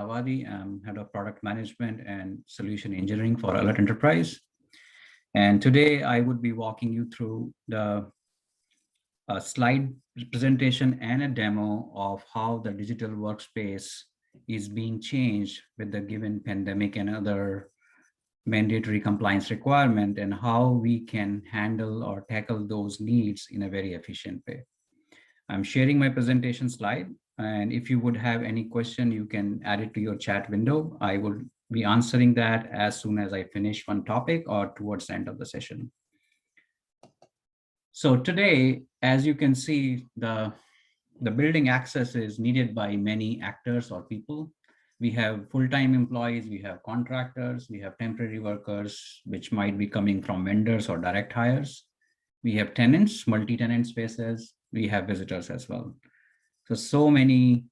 Ailawadi. I'm head of product management and solution engineering for AlertEnterprise. And today I would be walking you through the slide presentation and a demo of how the digital workspace is being changed with the given pandemic and other mandatory compliance requirement, and how we can handle or tackle those needs in a very efficient way. I'm sharing my presentation slide, and if you would have any question, you can add it to your chat window. I will be answering that as soon as I finish one topic or towards the end of the session. So today, as you can see, the building access is needed by many actors or people. We have full-time employees, we have contractors, we have temporary workers, which might be coming from vendors or direct hires. We have tenants, multi-tenant spaces, we have visitors as well. So many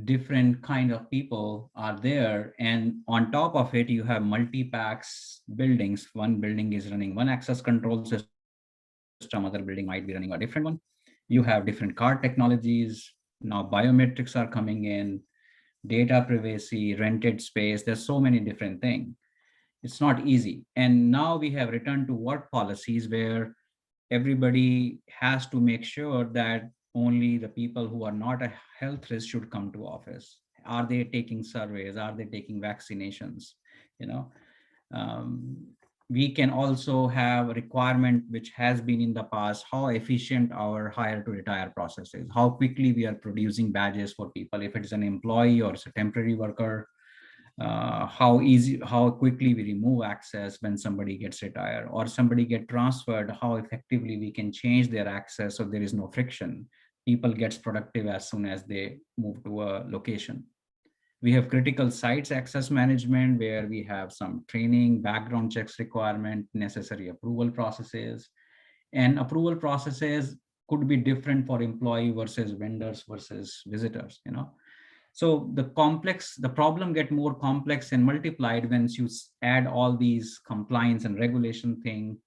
different kind of people are there. And on top of it, you have multi-packs buildings. One building is running one access control system, other building might be running a different one. You have different card technologies. Now biometrics are coming in, data privacy, rented space. There's so many different things. It's not easy. And now we have returned to work policies where everybody has to make sure that only the people who are not a health risk should come to office. Are they taking surveys? Are they taking vaccinations? You know, um, we can also have a requirement which has been in the past, how efficient our hire to retire process is, how quickly we are producing badges for people, if it is an employee or it's a temporary worker, how quickly we remove access when somebody gets retired or somebody get transferred, how effectively we can change their access so there is no friction. People gets productive as soon as they move to a location. We have critical sites access management where we have some training, background checks requirement, necessary approval processes, and approval processes could be different for employee versus vendors versus visitors, So the problem get more complex and multiplied when you add all these compliance and regulation thing.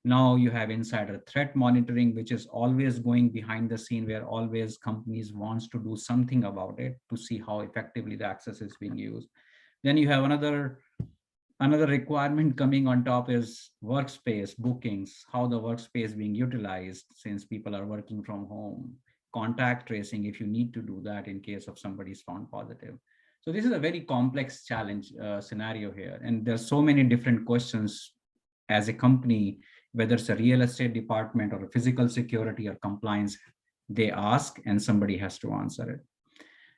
Now you have insider threat monitoring, which is always going behind the scene, where always companies wants to do something about it to see how effectively the access is being used. Then you have another requirement coming on top is workspace bookings, how the workspace being utilized since people are working from home, contact tracing if you need to do that in case of somebody is found positive. So this is a very complex challenge scenario here, and there's so many different questions as a company, whether it's a real estate department or a physical security or compliance, they ask and somebody has to answer it.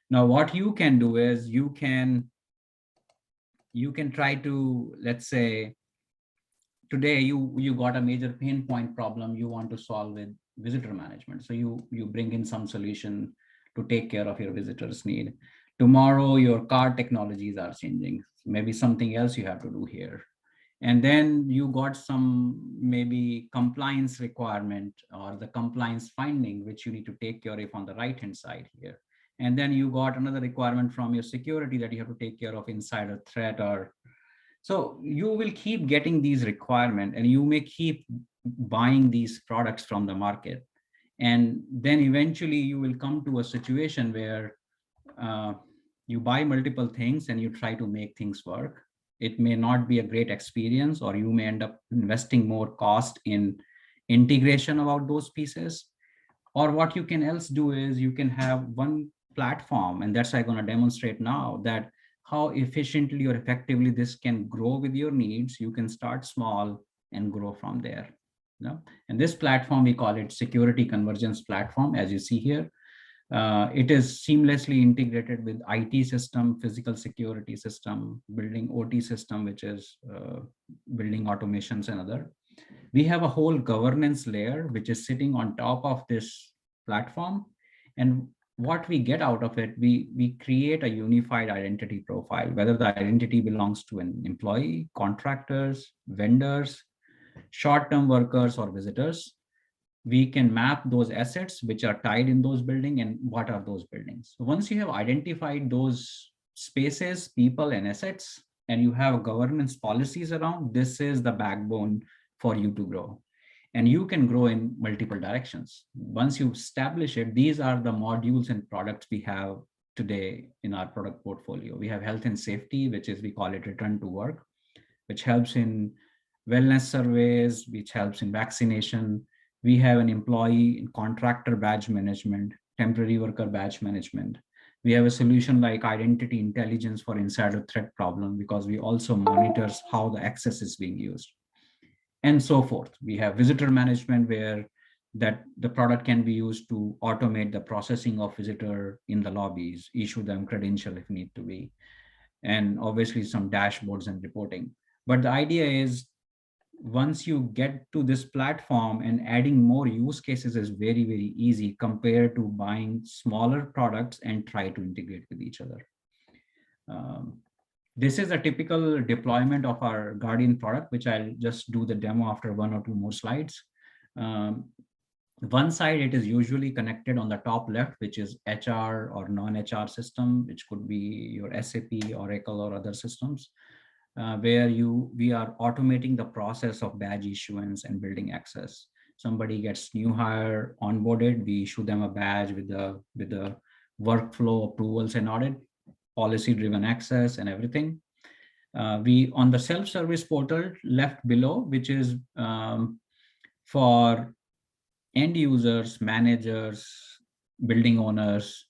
Now what you can do is you can try to, let's say today you got a major pain point problem you want to solve with visitor management, so you bring in some solution to take care of your visitors need. Tomorrow your card technologies are changing, maybe something else you have to do here. And then you got some maybe compliance requirement or the compliance finding which you need to take care of on the right hand side here. And then you got another requirement from your security that you have to take care of insider threat, or so you will keep getting these requirements and you may keep buying these products from the market. And then eventually you will come to a situation where uh, you buy multiple things and you try to make things work. It may not be a great experience, or you may end up investing more cost in integration about those pieces. Or what you can else do is you can have one platform, and that's what I'm going to demonstrate now, that how efficiently or effectively this can grow with your needs. You can start small and grow from there. And this platform, we call it security convergence platform, as you see here. It is seamlessly integrated with IT system, physical security system, building OT system, which is building automations and other. We have a whole governance layer which is sitting on top of this platform. And what we get out of it, we create a unified identity profile, whether the identity belongs to an employee, contractors, vendors, short-term workers, or visitors. We can map those assets which are tied in those buildings and what are those buildings. So once you have identified those spaces, people, and assets, and you have governance policies around, this is the backbone for you to grow. And you can grow in multiple directions. Once you establish it, these are the modules and products we have today in our product portfolio. We have health and safety, which is, we call it return to work, which helps in wellness surveys, which helps in vaccination. We have an employee and contractor badge management, temporary worker badge management. We have a solution like identity intelligence for insider threat problem, because we also monitors how the access is being used, and so forth. We have visitor management, where that the product can be used to automate the processing of visitor in the lobbies, issue them credential if need to be, and obviously some dashboards and reporting. But the idea is, once you get to this platform, and adding more use cases is very, very easy compared to buying smaller products and try to integrate with each other. Um, this is a typical deployment of our Guardian product, which I'll just do the demo after one or two more slides. Um, one side, it is usually connected on the top left, which is HR or non-HR system, which could be your SAP, Oracle, or other systems, where we are automating the process of badge issuance and building access. Somebody gets new hire onboarded, we issue them a badge with the workflow approvals and audit, policy driven access and everything. We on the self-service portal left below, which is for end users, managers, building owners,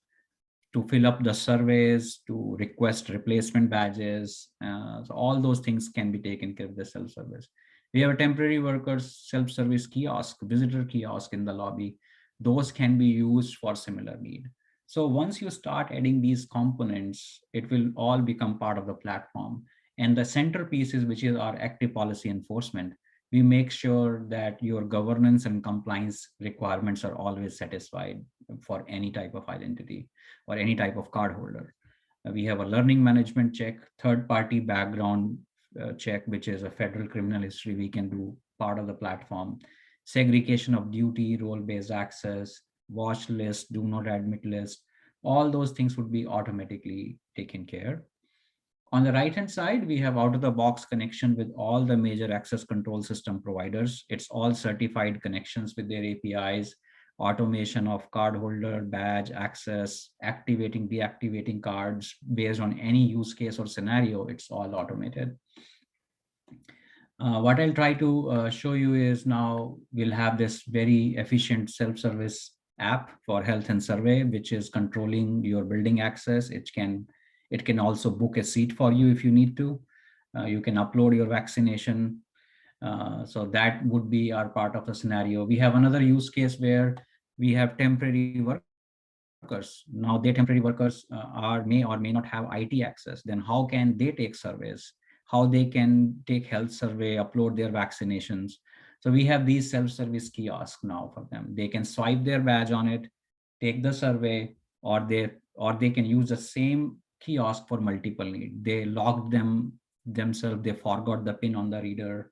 to fill up the surveys, to request replacement badges. So all those things can be taken care of the self-service. We have a temporary workers self-service kiosk, visitor kiosk in the lobby. Those can be used for similar need. So once you start adding these components, it will all become part of the platform. And the centerpieces, which is our active policy enforcement, we make sure that your governance and compliance requirements are always satisfied for any type of identity or any type of cardholder. We have a learning management check, third-party background check, which is a federal criminal history we can do part of the platform, segregation of duty, role-based access, watch list, do not admit list. All those things would be automatically taken care. On the right-hand side, we have out-of-the-box connection with all the major access control system providers. It's all certified connections with their APIs, automation of cardholder, badge, access, activating, deactivating cards based on any use case or scenario. It's all automated. What I'll try to show you is, now we'll have this very efficient self-service app for health and survey, which is controlling your building access. It can also book a seat for you if you need to. You can upload your vaccination. So that would be our part of the scenario. We have another use case where we have temporary workers. Now, their temporary workers may or may not have IT access. Then how can they take surveys? How they can take health survey, upload their vaccinations. So we have these self-service kiosks now for them. They can swipe their badge on it, take the survey, or they can use the same kiosk for multiple needs. They logged themselves, they forgot the pin on the reader.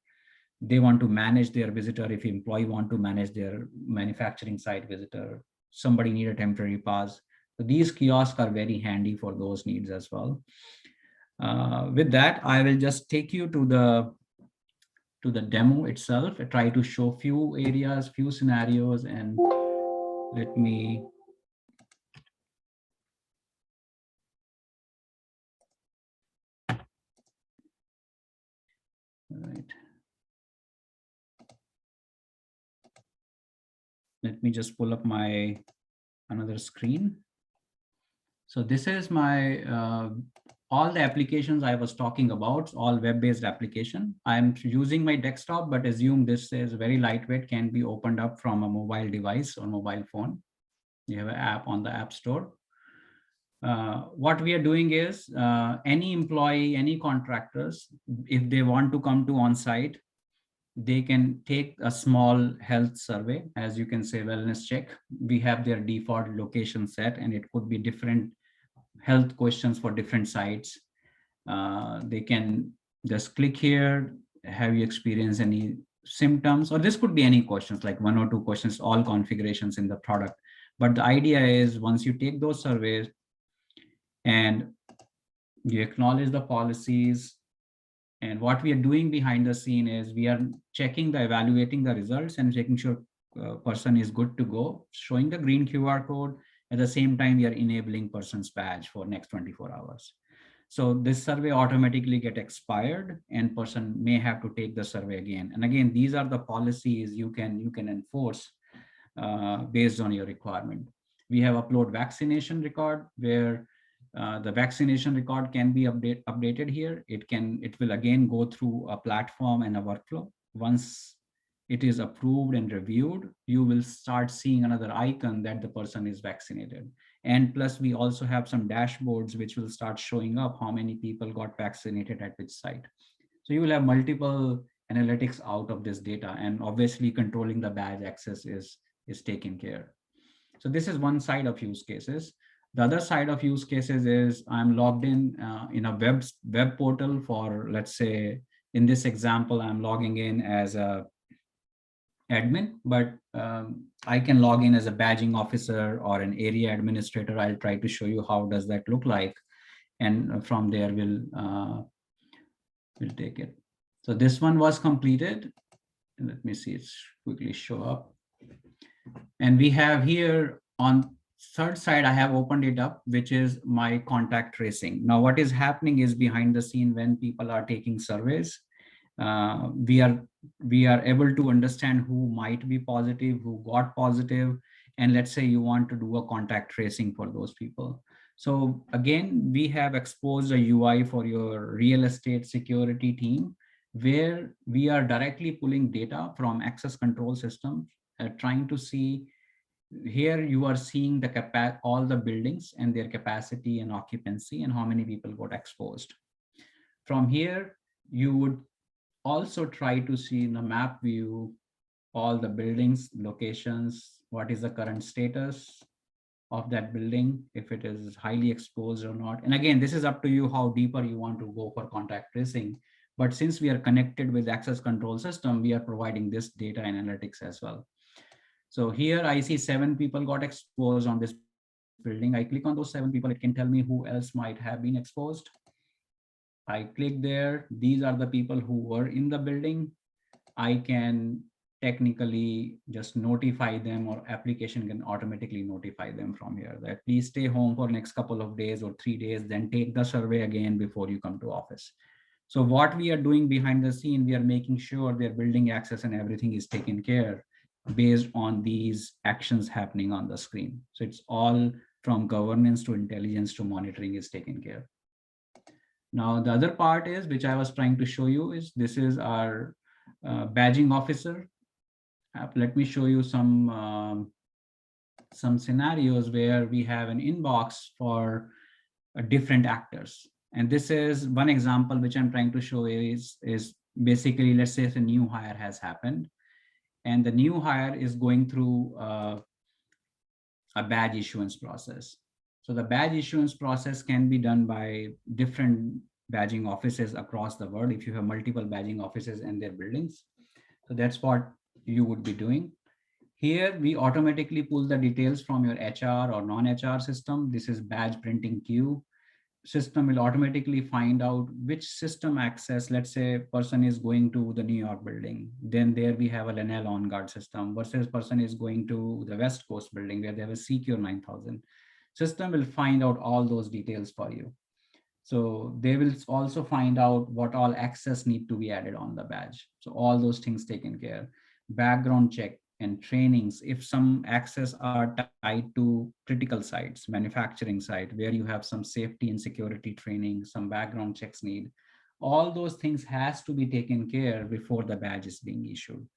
They want to manage their visitor. If employee want to manage their manufacturing site visitor, somebody need a temporary pass. So these kiosks are very handy for those needs as well. With that, I will just take you to the demo itself. I try to show few areas, few scenarios, and let me. All right. Let me just pull up my another screen. So this is my all the applications I was talking about, all web-based application. I'm using my desktop, but assume this is very lightweight, can be opened up from a mobile device or mobile phone. You have an app on the App Store. What we are doing is any employee, any contractors, if they want to come to on-site, they can take a small health survey, as you can say, wellness check. We have their default location set, and it could be different health questions for different sites. They can just click here. Have you experienced any symptoms? Or this could be any questions, like one or two questions, all configurations in the product. But the idea is, once you take those surveys and you acknowledge the policies, and what we are doing behind the scene is we are checking evaluating the results and checking sure person is good to go, showing the green QR code, At the same time, we are enabling person's badge for next 24 hours. So this survey automatically get expired and person may have to take the survey again. And again, these are the policies you can enforce based on your requirement. We have upload vaccination record where the vaccination record can be updated here. It will again go through a platform and a workflow. Once it is approved and reviewed, you will start seeing another icon that the person is vaccinated. And plus, we also have some dashboards which will start showing up how many people got vaccinated at which site. So you will have multiple analytics out of this data, and obviously controlling the badge access is taken care. So this is one side of use cases. The other side of use cases is I'm logged in a web portal for, let's say, in this example, I'm logging in as a admin, but I can log in as a badging officer or an area administrator. I'll try to show you how does that look like. And from there, we'll take it. So this one was completed. Let me see, it's quickly show up. And we have here on third side, I have opened it up, which is my contact tracing. Now, what is happening is behind the scene when people are taking surveys, we are able to understand who might be positive, who got positive, and let's say you want to do a contact tracing for those people. So again, we have exposed a UI for your real estate security team, where we are directly pulling data from access control systems, trying to see. Here you are seeing the all the buildings and their capacity and occupancy and how many people got exposed. From here, you would also try to see in the map view all the buildings, locations, what is the current status of that building, if it is highly exposed or not. And again, this is up to you how deeper you want to go for contact tracing. But since we are connected with access control system, we are providing this data analytics as well. So here I see 7 people got exposed on this building. I click on those 7 people, it can tell me who else might have been exposed. I click there. These are the people who were in the building. I can technically just notify them, or application can automatically notify them from here that please stay home for next couple of days or 3 days, then take the survey again before you come to office. So what we are doing behind the scene, we are making sure their building access and everything is taken care based on these actions happening on the screen. So it's all from governance to intelligence to monitoring is taken care. Now, the other part is, which I was trying to show you, is this is our badging officer app. Let me show you some scenarios where we have an inbox for different actors. And this is one example which I'm trying to show is basically, let's say if a new hire has happened and the new hire is going through a badge issuance process. So the badge issuance process can be done by different badging offices across the world if you have multiple badging offices and their buildings. So that's what you would be doing. Here, we automatically pull the details from your HR or non-HR system. This is badge printing queue. System will automatically find out which system access, let's say person is going to the New York building, then there we have a Lenel on guard system versus person is going to the West Coast building where they have a Secure 9000. System will find out all those details for you. So they will also find out what all access need to be added on the badge. So all those things taken care. Background check and trainings. If some access are tied to critical sites, manufacturing site, where you have some safety and security training, some background checks need, all those things has to be taken care before the badge is being issued.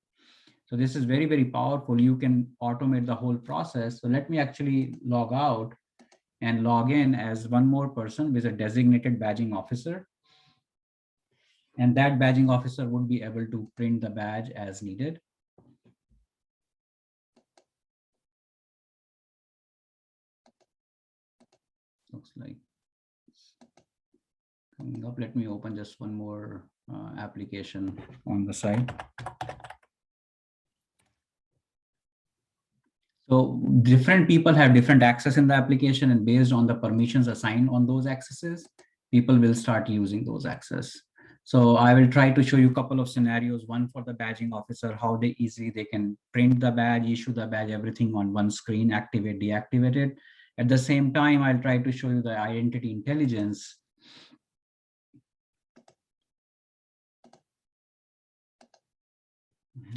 So this is very, very powerful. You can automate the whole process. So let me actually log out and log in as one more person with a designated badging officer. And that badging officer would be able to print the badge as needed. Looks like it's coming up. Let me open just one more application on the side. So different people have different access in the application, and based on the permissions assigned on those accesses, people will start using those access. So I will try to show you a couple of scenarios, one for the badging officer, how easily they can print the badge, issue the badge, everything on one screen, activate, deactivate it. At the same time, I'll try to show you the identity intelligence.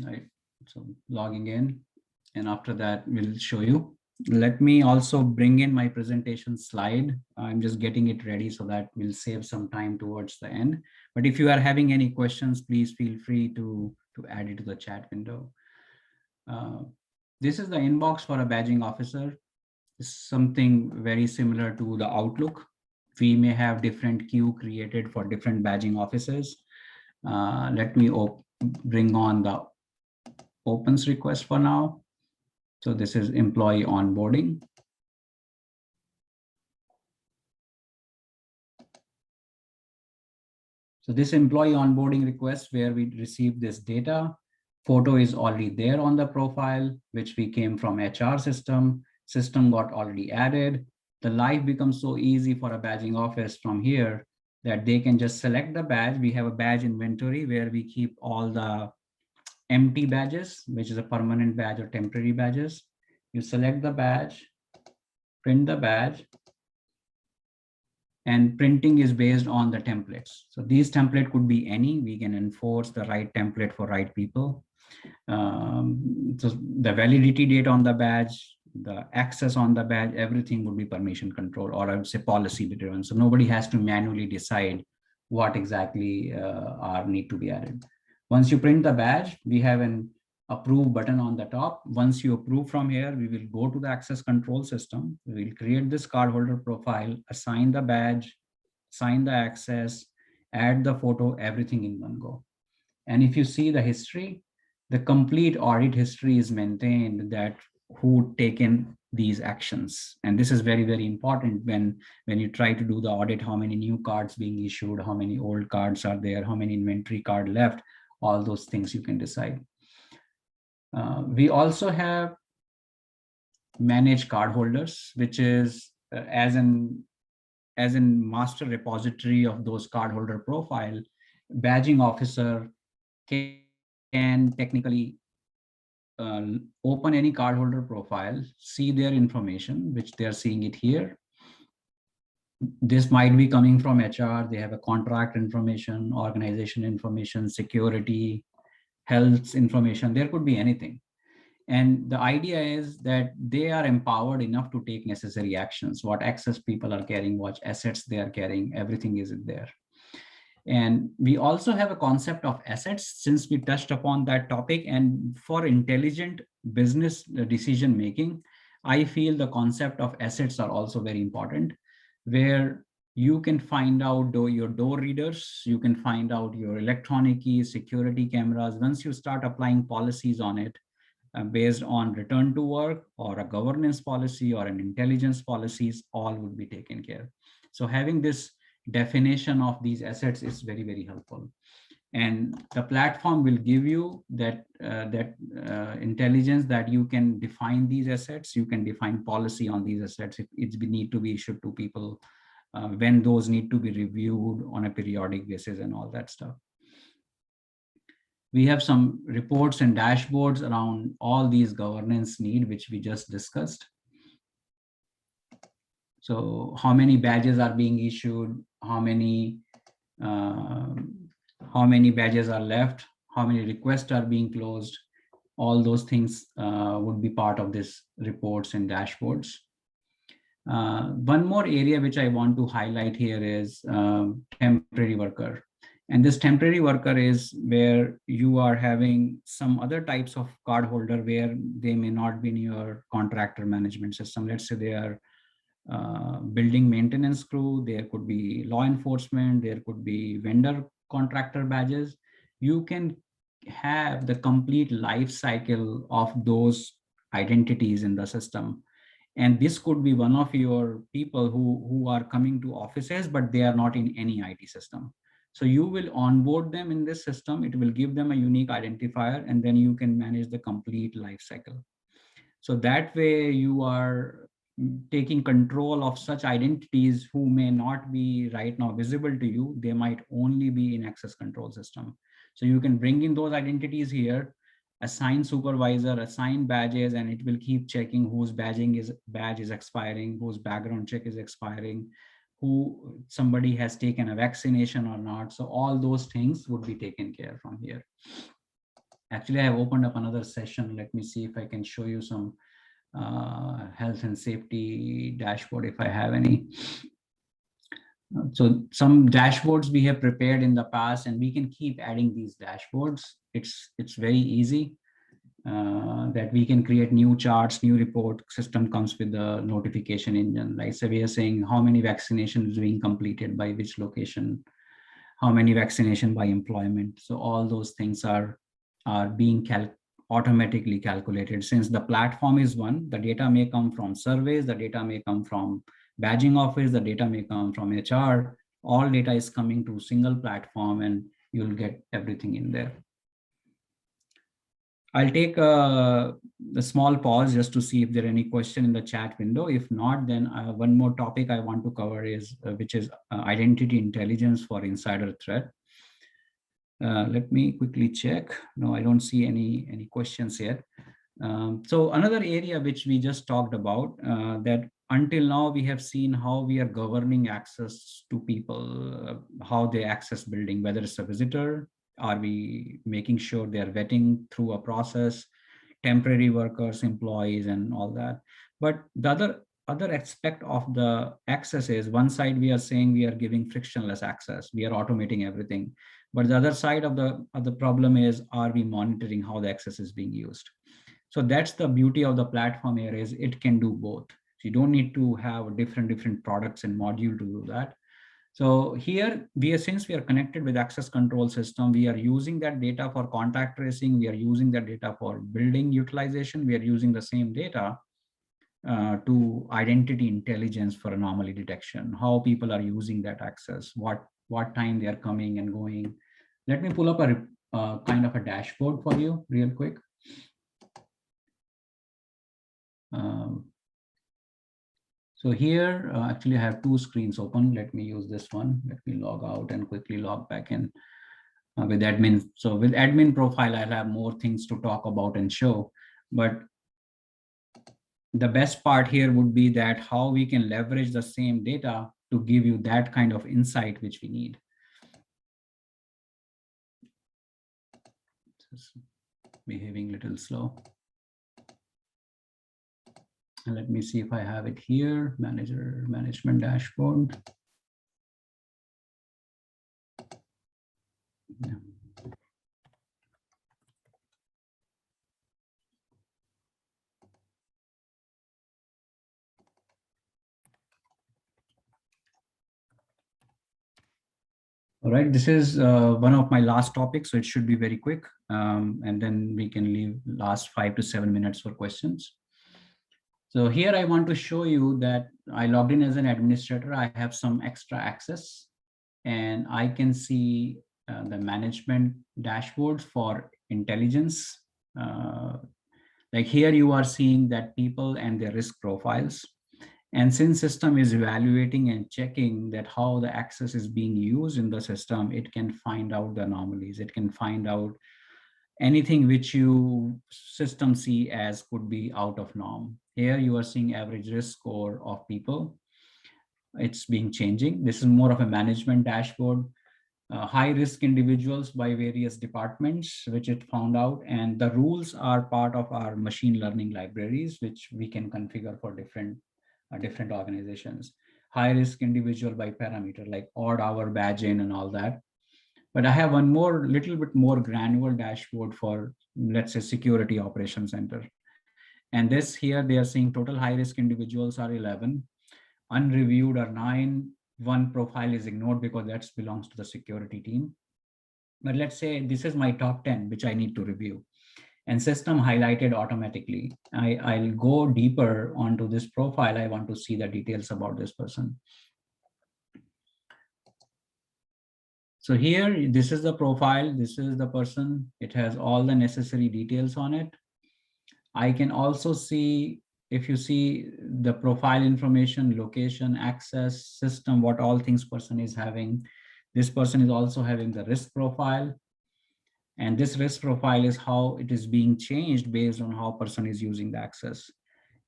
Right, so logging in, and after that we'll show you. Let me also bring in my presentation slide. I'm just getting it ready so that we'll save some time towards the end. But if you are having any questions, please feel free to add it to the chat window. This is the inbox for a badging officer. It's something very similar to the Outlook. We may have different queue created for different badging officers. Let me bring on the opens request for now. So this is employee onboarding. So this employee onboarding request where we receive this data, photo is already there on the profile, which we came from HR system got already added. The life becomes so easy for a badging office from here that they can just select the badge. We have a badge inventory where we keep all the empty badges, which is a permanent badge or temporary badges. You select the badge, print the badge, and printing is based on the templates. So these template could be any, we can enforce the right template for right people. So the validity date on the badge, the access on the badge, everything would be permission control, or I would say policy driven. So nobody has to manually decide what exactly are need to be added. Once you print the badge, we have an approve button on the top. Once you approve from here, we will go to the access control system. We will create this cardholder profile, assign the badge, sign the access, add the photo, everything in one go. And if you see the history, the complete audit history is maintained, that who taken these actions. And this is very, very important when you try to do the audit, how many new cards being issued, how many old cards are there, how many inventory card left, all those things you can decide. We also have manage cardholders, which is as in master repository of those cardholder profile. Badging officer can technically open any cardholder profile, see their information, which they're seeing it here. This might be coming from HR. They have a contract information, organization information, security, health information. There could be anything. And the idea is that they are empowered enough to take necessary actions. What access people are carrying, what assets they are carrying, everything is there. And we also have a concept of assets, since we touched upon that topic. And for intelligent business decision making, I feel the concept of assets are also very important, where you can find out your door readers, you can find out your electronic keys, security cameras. Once you start applying policies on it, based on return to work or a governance policy or an intelligence policies, all would be taken care. So having this definition of these assets is very, very helpful. And the platform will give you that intelligence that you can define these assets, you can define policy on these assets. It need to be issued to people, when those need to be reviewed on a periodic basis and all that stuff. We have some reports and dashboards around all these governance need, which we just discussed. So how many badges are being issued, how many badges are left, how many requests are being closed, all those things would be part of this reports and dashboards. One more area which I want to highlight here is temporary worker. And this temporary worker is where you are having some other types of cardholder where they may not be in your contractor management system. Let's say they are building maintenance crew, there could be law enforcement, there could be vendor contractor badges. You can have the complete life cycle of those identities in the system. And this could be one of your people who are coming to offices, but they are not in any IT system. So you will onboard them in this system. It will give them a unique identifier, and then you can manage the complete life cycle. So that way you are taking control of such identities who may not be right now visible to you. They might only be in access control system. So you can bring in those identities here, assign supervisor, assign badges, and it will keep checking whose badge is expiring, whose background check is expiring, who somebody has taken a vaccination or not. So all those things would be taken care from here. Actually, I have opened up another session. Let me see if I can show you some health and safety dashboard if I have any. So some dashboards we have prepared in the past, and we can keep adding these dashboards. It's very easy that we can create new charts, new report. System comes with the notification engine. Like, so we are saying how many vaccinations being completed by which location, how many vaccination by employment. So all those things are being automatically calculated. Since the platform is one, the data may come from surveys, the data may come from badging office, the data may come from HR. All data is coming to single platform, and you'll get everything in there. I'll take a small pause just to see if there are any question in the chat window. If not, then one more topic I want to cover is which is identity intelligence for insider threat. Let me quickly check. No, I don't see any questions yet. So another area which we just talked about, that until now we have seen how we are governing access to people, how they access building, whether it's a visitor, are we making sure they are vetting through a process, temporary workers, employees, and all that. But the other aspect of the access is, one side we are saying we are giving frictionless access, we are automating everything. But the other side of the problem is, are we monitoring how the access is being used? So that's the beauty of the platform here, is it can do both. So you don't need to have different products and module to do that. So here since we are connected with access control system, we are using that data for contact tracing. We are using that data for building utilization. We are using the same data to identity intelligence for anomaly detection, how people are using that access, what time they are coming and going. Let me pull up a kind of a dashboard for you real quick. So here, actually I have two screens open. Let me use this one. Let me log out and quickly log back in with admin. So with admin profile, I'll have more things to talk about and show. But the best part here would be that how we can leverage the same data to give you that kind of insight which we need. Just behaving a little slow. And let me see if I have it here. Management dashboard. Yeah. All right, this is one of my last topics, so it should be very quick. And then we can leave last 5 to 7 minutes for questions. So here I want to show you that I logged in as an administrator. I have some extra access, and I can see the management dashboard for intelligence. Like here you are seeing that people and their risk profiles. And since system is evaluating and checking that how the access is being used in the system, it can find out the anomalies. It can find out anything which you system see as could be out of norm. Here you are seeing average risk score of people. It's being changing. This is more of a management dashboard. High risk individuals by various departments, which it found out. And the rules are part of our machine learning libraries, which we can configure for different organizations. High risk individual by parameter, like odd hour badge in and all that. But I have one more, little bit more granular dashboard for, let's say, security operations center. And this here, they are saying total high risk individuals are 11, unreviewed are 9, one profile is ignored because that belongs to the security team. But let's say this is my top 10, which I need to review. And system highlighted automatically. I'll go deeper onto this profile. I want to see the details about this person. So here, this is the profile. This is the person. It has all the necessary details on it. I can also see, if you see the profile information, location, access, system, what all things person is having. This person is also having the risk profile. And this risk profile is how it is being changed based on how person is using the access.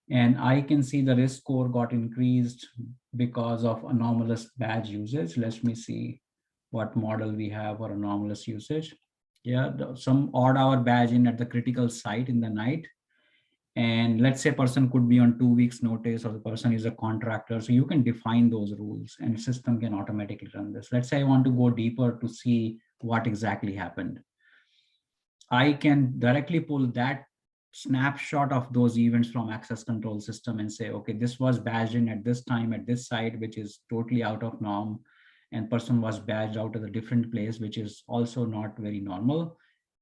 And I can see the risk score got increased because of anomalous badge usage. Let me see what model we have for anomalous usage. Yeah, some odd hour badge in at the critical site in the night. And let's say person could be on 2 weeks notice, or the person is a contractor. So you can define those rules and system can automatically run this. Let's say I want to go deeper to see what exactly happened. I can directly pull that snapshot of those events from access control system and say, okay, this was badged in at this time at this site, which is totally out of norm, and person was badged out at a different place, which is also not very normal.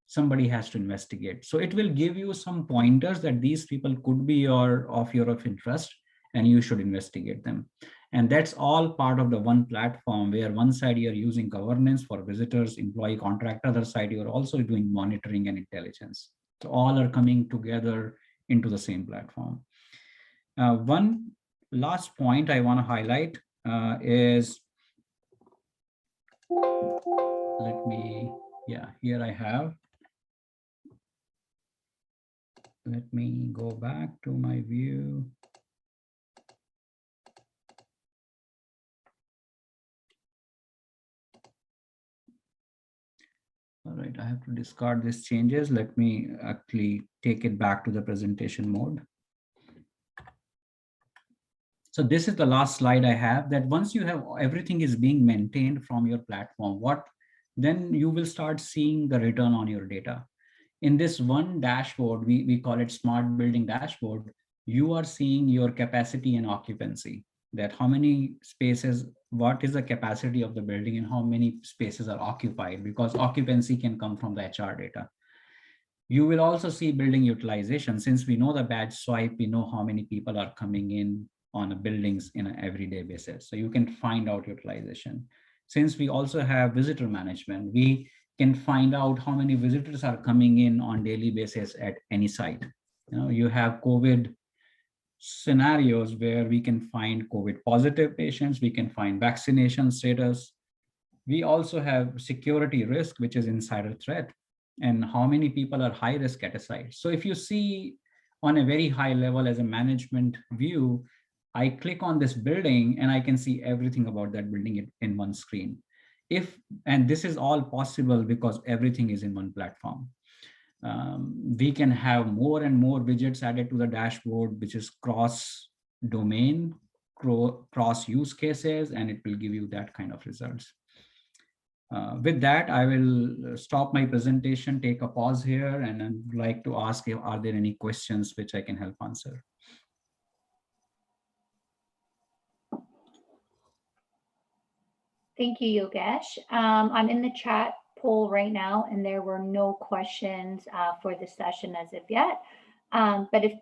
Somebody has to investigate. So it will give you some pointers that these people could be of your interest, and you should investigate them. And that's all part of the one platform, where one side you're using governance for visitors, employee, contractor, other side you're also doing monitoring and intelligence. So all are coming together into the same platform. One last point I want to highlight is, here I have. Let me go back to my view. All right, I have to discard these changes. Let me actually take it back to the presentation mode. So this is the last slide I have, that once you have everything is being maintained from your platform, then you will start seeing the return on your data. In this one dashboard, we call it smart building dashboard, you are seeing your capacity and occupancy, that how many spaces, what is the capacity of the building and how many spaces are occupied, because occupancy can come from the HR data. You will also see building utilization. Since we know the badge swipe, we know how many people are coming in on a buildings in an everyday basis. So you can find out utilization. Since we also have visitor management, we can find out how many visitors are coming in on daily basis at any site. You have COVID scenarios where we can find COVID positive patients, we can find vaccination status. We also have security risk, which is insider threat, and how many people are high risk at a site. So if you see on a very high level as a management view, I click on this building and I can see everything about that building in one screen. And this is all possible because everything is in one platform. We can have more and more widgets added to the dashboard, which is cross domain, cross use cases, and it will give you that kind of results. With that, I will stop my presentation, take a pause here, and I'd like to ask you, are there any questions which I can help answer? Thank you, Yogesh. I'm in the chat poll right now, and there were no questions for this session as of yet. But if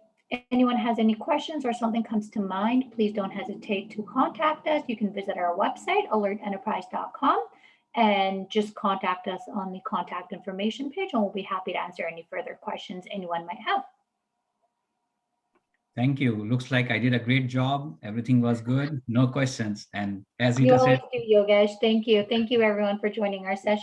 anyone has any questions or something comes to mind, please don't hesitate to contact us. You can visit our website, AlertEnterprise.com, and just contact us on the contact information page, and we'll be happy to answer any further questions anyone might have. Thank you. Looks like I did a great job. Everything was good. No questions. And as you Rita always said, do, Yogesh. Thank you. Thank you, everyone, for joining our session.